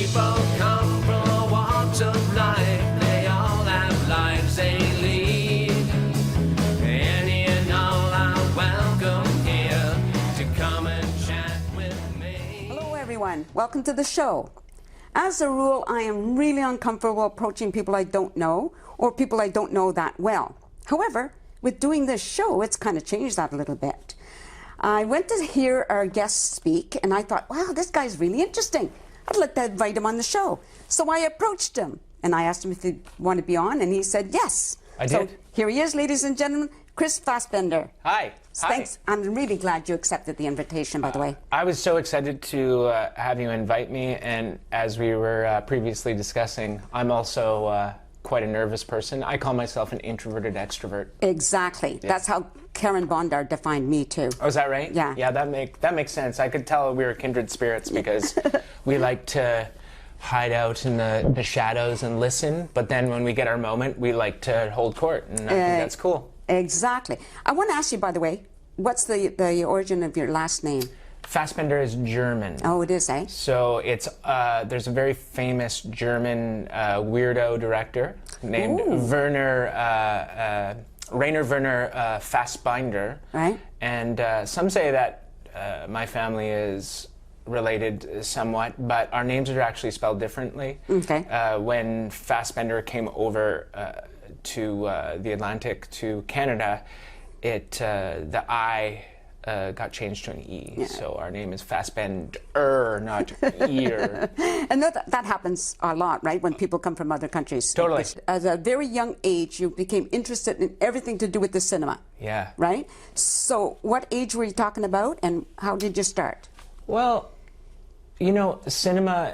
People come from all walks of life. They all have lives they lead. Any and all are welcome here to come and chat with me. Hello everyone, welcome to the show. As a rule, I am really uncomfortable approaching people I don't know or people I don't know that well. However, with doing this show, it's kind of changed that a little bit. I went to hear our guest speak and I thought, wow, this guy's really interesting. I'd like to invite him on the show. So I approached him and I asked him if he'd want to be on and he said yes. I did. So here he is, ladies and gentlemen, Chris Fassbender. Hi. Thanks. I'm really glad you accepted the invitation, by the way. I was so excited to have you invite me, and as we were previously discussing, I'm also quite a nervous person. I call myself an introverted extrovert. Exactly. Yeah. That's how Karen Bondar defined me too. Oh, is that right? Yeah. Yeah, that makes sense. I could tell we were kindred spirits because we like to hide out in the shadows and listen, but then when we get our moment, we like to hold court, and I think that's cool. Exactly. I want to ask you, by the way, what's the origin of your last name? Fassbender is German. Oh, it is, eh? So it's there's a very famous German weirdo director named Rainer Werner Fassbender. Right. And some say that my family is related somewhat, but our names are actually spelled differently. Okay. When Fassbender came over to the Atlantic to Canada, the I got changed to an E. Yeah. So our name is Fassbender, not ear. And that happens a lot, right, when people come from other countries. Totally. At a very young age, you became interested in everything to do with the cinema. Yeah. Right? So what age were you talking about, and how did you start? Well, you know, cinema,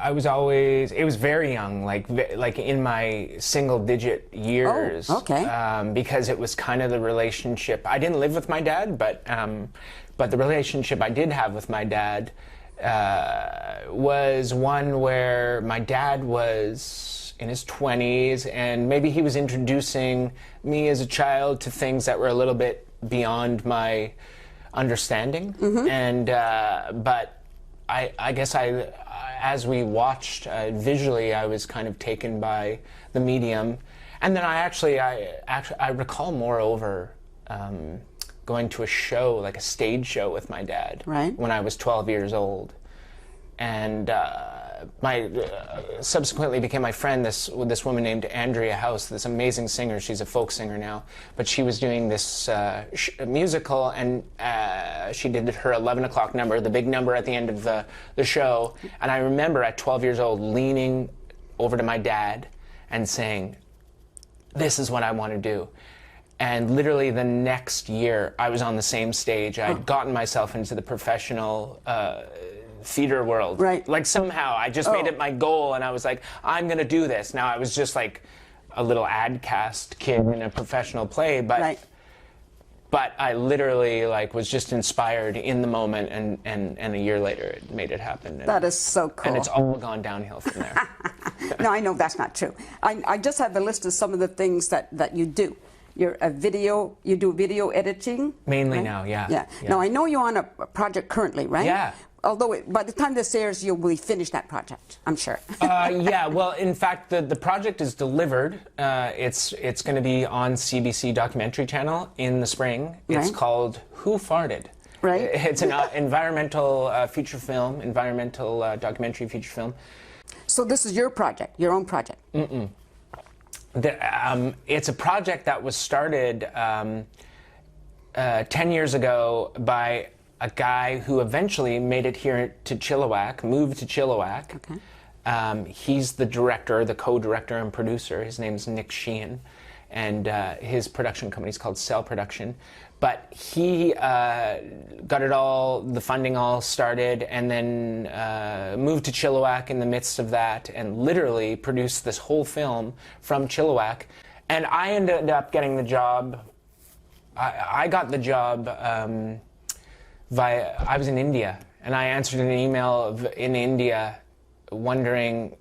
it was very young, like in my single-digit years. Oh, okay. Because it was kind of the relationship. I didn't live with my dad, but the relationship I did have with my dad was one where my dad was in his 20s, and maybe he was introducing me as a child to things that were a little bit beyond my understanding. Mm-hmm. And but I guess as we watched visually, I was kind of taken by the medium, and then I recall moreover going to a show, like a stage show, with my dad, right, when I was 12 years old, and subsequently became my friend, this woman named Andrea House, this amazing singer. She's a folk singer now, but she was doing this musical, and she did her 11 o'clock number, the big number at the end of the show. And I remember at 12 years old leaning over to my dad and saying, "This is what I want to do." And literally the next year, I was on the same stage. I'd gotten myself into the professional theater world. Right. Like somehow I just made it my goal, and I was like, I'm going to do this. Now I was just like a little ad cast kid in a professional play, but right. But I literally was just inspired in the moment, and a year later it made it happen. That is so cool. And it's all gone downhill from there. No, I know that's not true. I just have a list of some of the things that you do. You do video editing? Mainly, right? now, yeah. Yeah. Now, I know you're on a project currently, right? Yeah. Although by the time this airs, you'll be finished that project, I'm sure. Yeah, well, in fact, the project is delivered. It's going to be on CBC Documentary Channel in the spring. It's called Who Farted? Right. It's an environmental feature film, environmental documentary feature film. So this is your project, your own project? Mm-mm. It's a project that was started 10 years ago by a guy who eventually made it here to Chilliwack, moved to Chilliwack. Okay. He's the director, the co-director and producer. His name is Nick Sheehan, and his production company is called Cell Production. But he got the funding all started, and then moved to Chilliwack in the midst of that, and literally produced this whole film from Chilliwack. And I ended up getting the job. I got the job I was in India, and I answered an email in India wondering,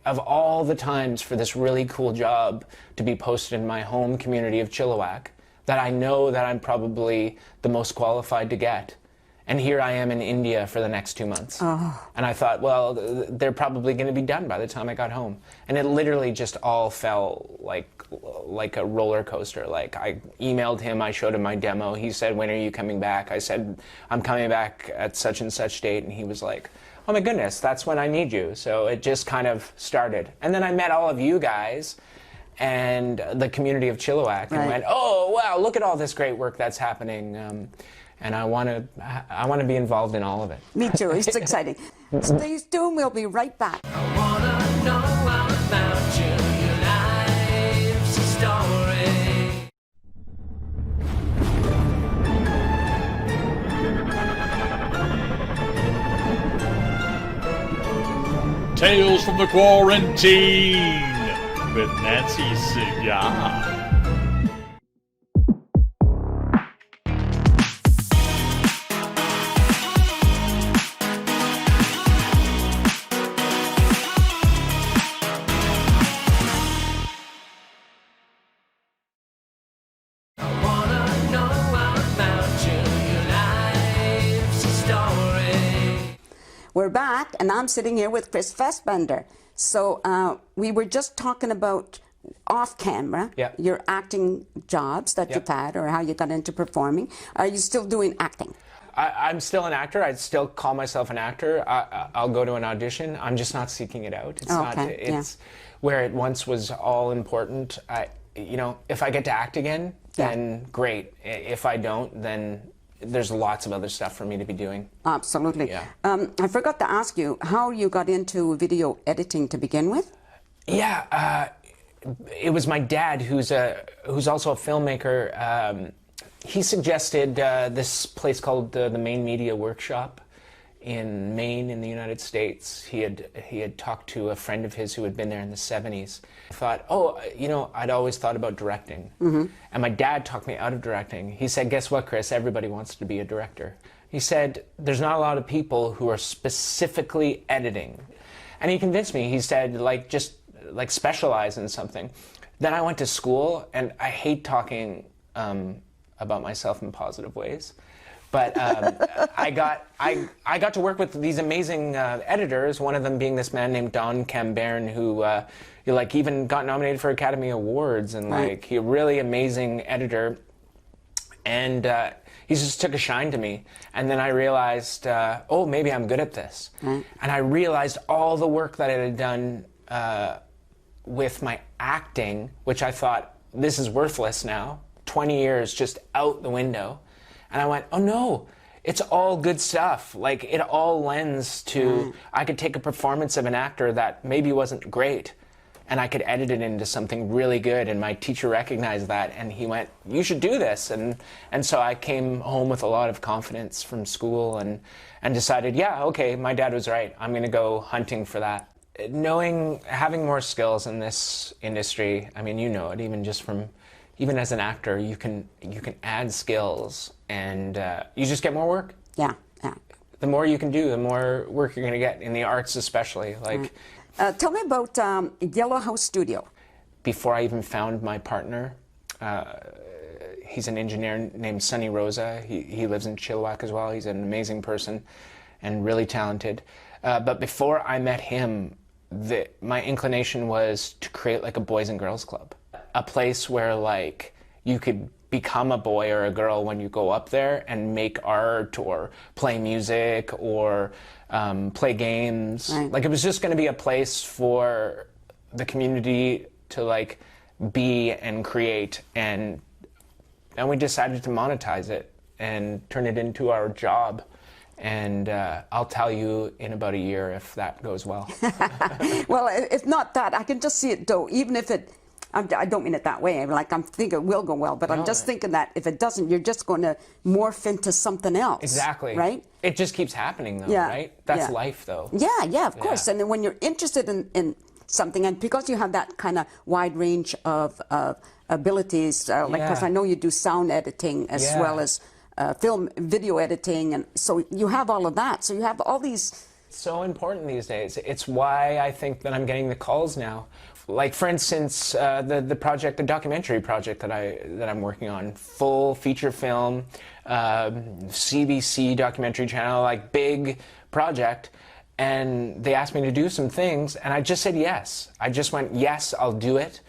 of all the times for this really cool job to be posted in my home community of Chilliwack, that I know that I'm probably the most qualified to get. And here I am in India for the next 2 months. And I thought, well, they're probably going to be done by the time I got home. And it literally just all fell like a roller coaster. Like, I emailed him, I showed him my demo. He said, when are you coming back? I said, I'm coming back at such and such date. And he was like, oh my goodness, that's when I need you. So it just kind of started. And then I met all of you guys and the community of Chilliwack, and went, oh, wow, look at all this great work that's happening. And I want to be involved in all of it. Me too. It's exciting. Stay tuned. We'll be right back. I wanna know all about you, your life's a story. Tales from the Quarantine with Nancy Cigar. We're back, and I'm sitting here with Chris Fassbender. So we were just talking about off camera, your acting jobs that you've had, or how you got into performing. Are you still doing acting? I'm still an actor. I'd still call myself an actor. I'll go to an audition. I'm just not seeking it out. It's not. It's where it once was all important. You know, if I get to act again, then great. If I don't, then there's lots of other stuff for me to be doing. Absolutely. Yeah. I forgot to ask you how you got into video editing to begin with. Yeah, it was my dad, who's also a filmmaker. He suggested this place called the Maine Media Workshop in Maine, in the United States. He had talked to a friend of his who had been there in the 70s. I thought, oh, you know, I'd always thought about directing. And my dad talked me out of directing. He said, guess what, Chris? Everybody wants to be a director. He said, there's not a lot of people who are specifically editing. And he convinced me. He said, like, just like specialize in something. Then I went to school, and I hate talking about myself in positive ways. But I got to work with these amazing editors, one of them being this man named Don Cambern, who like even got nominated for Academy Awards, and like he a really amazing editor. And he just took a shine to me. And then I realized, oh, maybe I'm good at this. And I realized all the work that I had done with my acting, which I thought, this is worthless now. 20 years just out the window. And I went, oh no, it's all good stuff. Like, it all lends to, I could take a performance of an actor that maybe wasn't great, and I could edit it into something really good. And my teacher recognized that, and he went, you should do this. And so I came home with a lot of confidence from school and decided, yeah, okay, my dad was right. I'm going to go hunting for that. Having more skills in this industry, I mean, you know it, even as an actor, you can add skills, and you just get more work. Yeah. The more you can do, the more work you're going to get, in the arts especially. Like, tell me about Yellow House Studio. Before I even found my partner, he's an engineer named Sonny Rosa. He lives in Chilliwack as well. He's an amazing person and really talented. But before I met him, my inclination was to create like a boys and girls club. A place where like you could become a boy or a girl when you go up there and make art or play music or play games. Like, it was just going to be a place for the community to like be and create, and we decided to monetize it and turn it into our job. And I'll tell you in about a year if that goes well. Well, if not that, I can just see it though, even if it, I don't mean it that way. I'm thinking it will go well, but I'm just thinking that if it doesn't, you're just going to morph into something else. Exactly. Right? It just keeps happening, though, right? That's life, though. Yeah, of course. And then when you're interested in something, and because you have that kind of wide range of abilities, like, because I know you do sound editing as well as film, video editing, and so you have all of that. So you have all these So important these days. It's why I think that I'm getting the calls now. Like, for instance, the documentary project that I'm working on, full feature film, CBC documentary channel, like big project, and they asked me to do some things, and I just said yes. I just went, yes, I'll do it.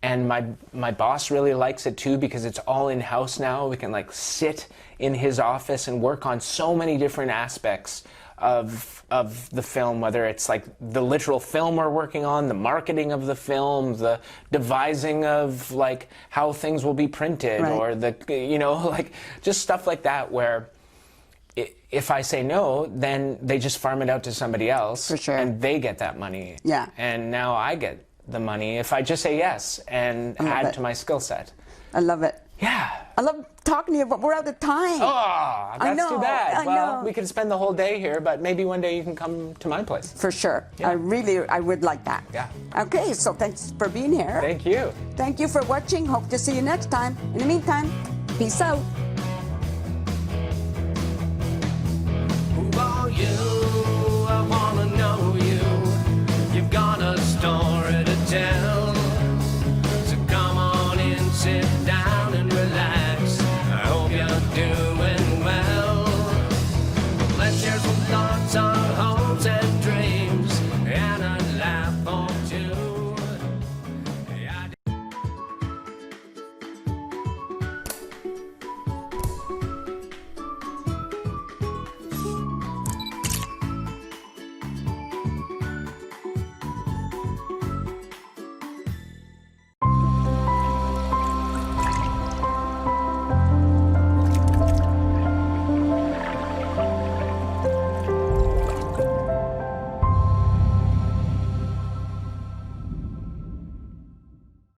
And my boss really likes it too, because it's all in-house now. We can like sit in his office and work on so many different aspects of the film, whether it's like the literal film we're working on, the marketing of the film, the devising of like how things will be printed, right. or the, you know, like just stuff like that, where if I say no, then they just farm it out to somebody else. For sure. And they get that money. Yeah. And now I get the money if I just say yes and add to my skill set. I love it. Yeah. I love talking to you, but we're out of time. Oh, that's too bad. I Well, know. we could spend the whole day here, but maybe one day you can come to my place. For sure. Yeah. I would like that. Yeah. Okay, so thanks for being here. Thank you. Thank you for watching. Hope to see you next time. In the meantime, peace out.